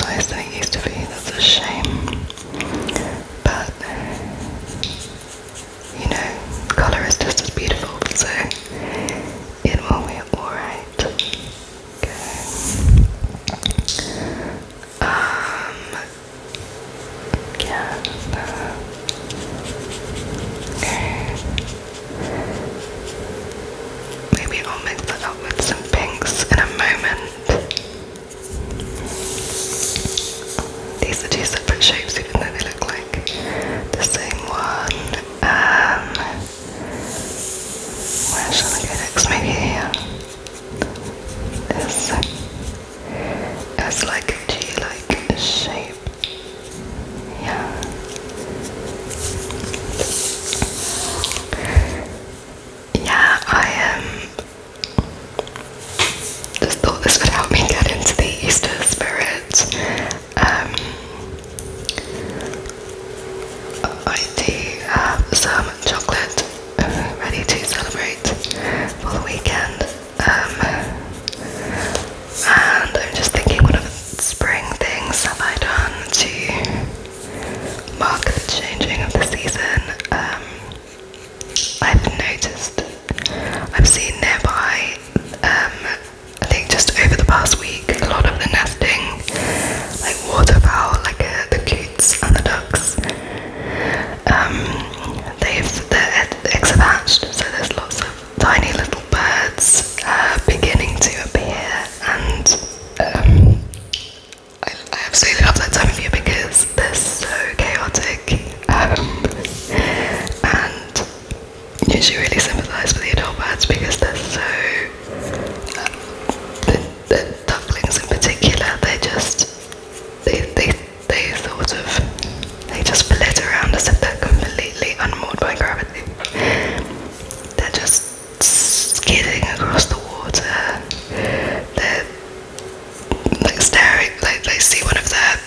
size than it used to be. That's a shame. But, you know, colour is just as beautiful, so it will be alright. Okay. Yeah. Okay. Maybe I'll mix it up with some pinks in a moment. These are two separate shapes, even though they look like the same one. Where shall I go next? Maybe here. It's like a G-like shape. Yeah. Yeah, I just thought this would help me get into the Easter spirit. I do have some chocolate ready to celebrate for the weekend. And I'm just thinking, what other spring things have I done to mark the changing of the season? I've noticed, I've seen nearby, I think just over the past week, a lot of the nesting, like waterfowl, like the coots and the ducks, their eggs have hatched, so there's lots of tiny little birds beginning to appear, and I absolutely love that time of year because they're so chaotic, and usually really sympathise with the adult birds because they're so, the ducklings in particular, they sort of, they just flit around as if they're completely unmoored by gravity. They're just skidding across the water. They're like staring, like they see one of their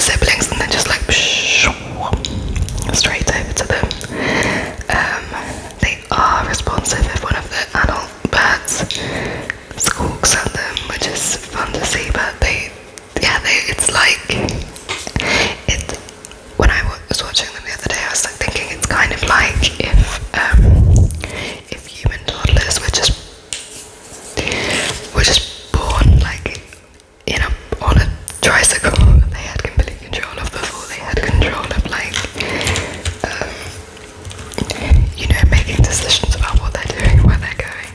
siblings and they're just like straight over to them. They are responsive if one of the adult birds squawks at them, which is fun to see, but it's like, when I was watching them the other day, I was like thinking it's kind of like if human toddlers were just born like on a tricycle that they had complete control of before they had control of making decisions about what they're doing, where they're going.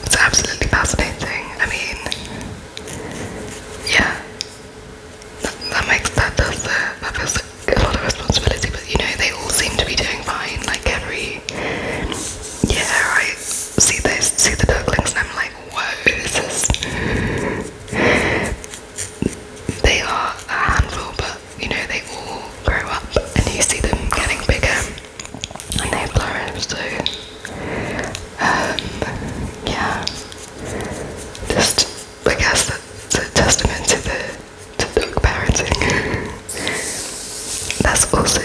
It's absolutely fascinating. I mean, yeah, that feels like a lot of responsibility, but they all seem to be doing fine. Like every year I see the ducklings and I'm like, whoa, they are a handful, but they all grow up and you see them getting bigger and they flourish, so yeah, just I guess that's a testament to duck parenting. That's also